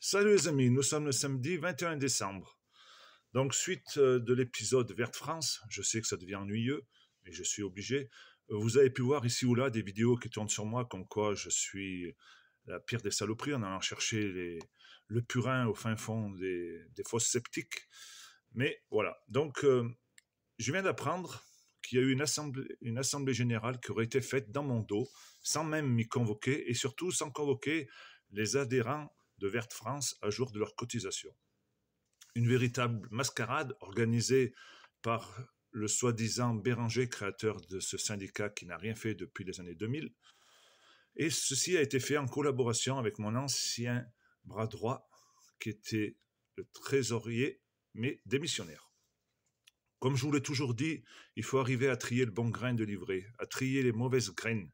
Salut les amis, nous sommes le samedi 21 décembre. Donc suite de l'épisode Verte France, je sais que ça devient ennuyeux, mais je suis obligé. Vous avez pu voir ici ou là des vidéos qui tournent sur moi comme quoi je suis la pire des saloperies en allant chercher le purin au fin fond des fosses septiques. Mais voilà, donc je viens d'apprendre qu'il y a eu une assemblée générale qui aurait été faite dans mon dos, sans même m'y convoquer, et surtout sans convoquer les adhérents de Verte France à jour de leur cotisation. Une véritable mascarade organisée par le soi-disant Béranger, créateur de ce syndicat qui n'a rien fait depuis les années 2000. Et ceci a été fait en collaboration avec mon ancien bras droit, qui était le trésorier, mais démissionnaire. Comme je vous l'ai toujours dit, il faut arriver à trier le bon grain de livret, à trier les mauvaises graines,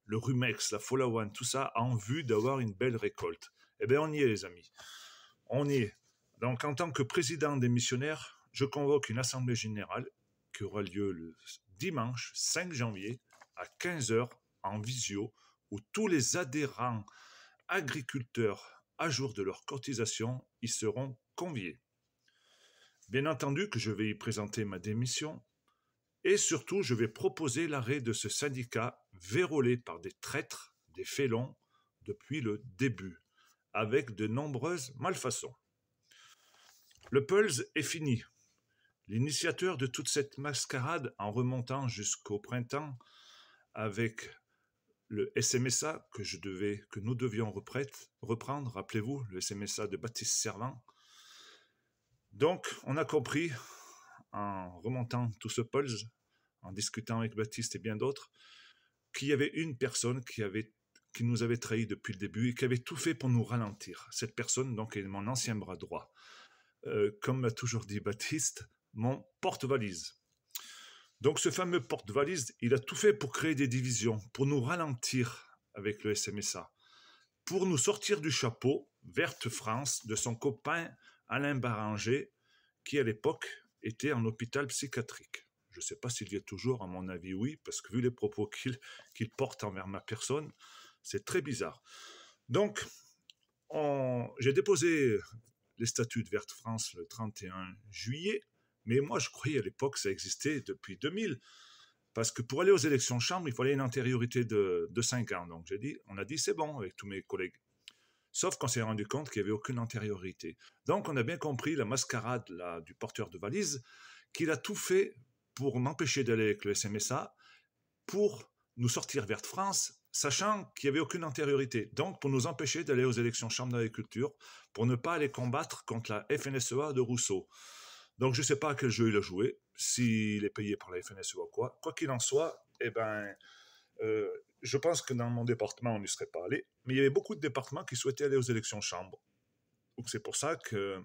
le rumex, la folawan, tout ça en vue d'avoir une belle récolte. Eh bien, on y est, les amis. On y est. Donc, en tant que président des missionnaires, je convoque une assemblée générale qui aura lieu le dimanche 5 janvier à 15 h en visio, où tous les adhérents agriculteurs à jour de leur cotisation y seront conviés. Bien entendu que je vais y présenter ma démission et surtout je vais proposer l'arrêt de ce syndicat vérolé par des traîtres, des félons depuis le début, avec de nombreuses malfaçons. Le Pulse est fini. L'initiateur de toute cette mascarade, en remontant jusqu'au printemps, avec le SMSA que nous devions reprendre, rappelez-vous, le SMSA de Baptiste Servan. Donc, on a compris, en remontant tout ce Pulse, en discutant avec Baptiste et bien d'autres, qu'il y avait une personne qui nous avait trahis depuis le début et qui avait tout fait pour nous ralentir. Cette personne, donc, est mon ancien bras droit. Comme l'a toujours dit Baptiste, mon porte-valise. Donc ce fameux porte-valise, il a tout fait pour créer des divisions, pour nous ralentir avec le SMSA, pour nous sortir du chapeau Verte France de son copain Alain Béranger, qui à l'époque était en hôpital psychiatrique. Je ne sais pas s'il y est toujours, à mon avis oui, parce que vu les propos qu'il porte envers ma personne, c'est très bizarre. Donc, j'ai déposé les statuts de Verte France le 31 juillet, mais moi je croyais à l'époque que ça existait depuis 2000, parce que pour aller aux élections chambre, il fallait une antériorité de 5 ans. Donc on a dit c'est bon avec tous mes collègues. Sauf qu'on s'est rendu compte qu'il n'y avait aucune antériorité. Donc on a bien compris la mascarade là, du porteur de valise, qu'il a tout fait pour m'empêcher d'aller avec le SMSA, pour nous sortir Verte France, sachant qu'il n'y avait aucune antériorité. Donc, pour nous empêcher d'aller aux élections chambre d'agriculture, pour ne pas aller combattre contre la FNSEA de Rousseau. Donc, je ne sais pas à quel jeu il a joué, s'il est payé par la FNSEA ou quoi. Quoi qu'il en soit, je pense que dans mon département, on n'y serait pas allé. Mais il y avait beaucoup de départements qui souhaitaient aller aux élections chambre. Donc, c'est pour ça qu'il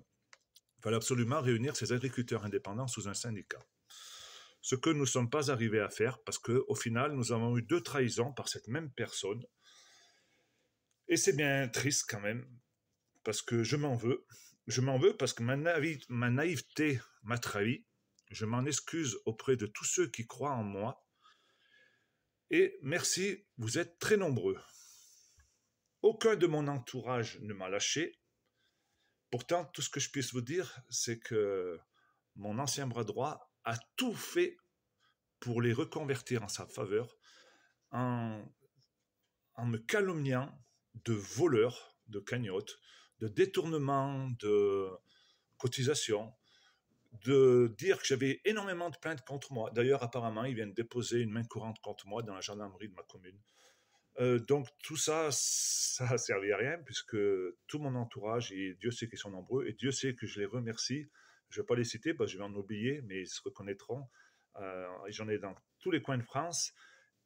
fallait absolument réunir ces agriculteurs indépendants sous un syndicat. Ce que nous ne sommes pas arrivés à faire, parce qu'au final, nous avons eu 2 trahisons par cette même personne. Et c'est bien triste quand même, parce que je m'en veux. Je m'en veux parce que ma naïveté m'a trahi. Je m'en excuse auprès de tous ceux qui croient en moi. Et merci, vous êtes très nombreux. Aucun de mon entourage ne m'a lâché. Pourtant, tout ce que je puisse vous dire, c'est que mon ancien bras droit a tout fait pour les reconvertir en sa faveur, en me calomniant de voleurs, de cagnottes, de détournements, de cotisations, de dire que j'avais énormément de plaintes contre moi. D'ailleurs, apparemment, ils viennent déposer une main courante contre moi dans la gendarmerie de ma commune. Donc tout ça, ça n'a servi à rien, puisque tout mon entourage, et Dieu sait qu'ils sont nombreux, et Dieu sait que je les remercie. Je ne vais pas les citer, parce que je vais en oublier, mais ils se reconnaîtront. J'en ai dans tous les coins de France.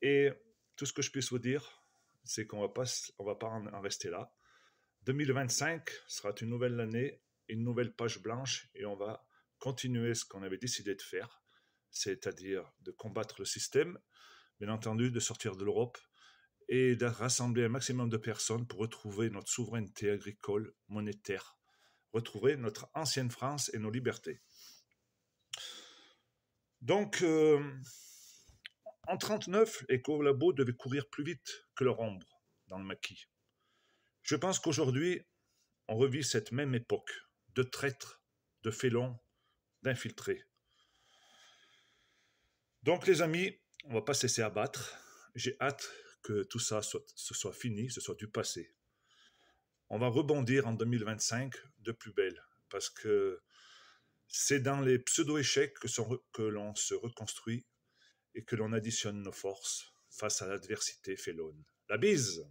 Et tout ce que je puisse vous dire, c'est qu'on va pas en rester là. 2025 sera une nouvelle année, une nouvelle page blanche, et on va continuer ce qu'on avait décidé de faire, c'est-à-dire de combattre le système, bien entendu de sortir de l'Europe, et de rassembler un maximum de personnes pour retrouver notre souveraineté agricole, monétaire, retrouver notre ancienne France et nos libertés. Donc, en 1939, les collabos devaient courir plus vite que leur ombre dans le maquis. Je pense qu'aujourd'hui, on revit cette même époque de traîtres, de félons, d'infiltrés. Donc les amis, on ne va pas se laisser abattre. J'ai hâte que tout ça ce soit fini, ce soit du passé. On va rebondir en 2025 de plus belle, parce que c'est dans les pseudo-échecs que l'on se reconstruit et que l'on additionne nos forces face à l'adversité félonne. La bise!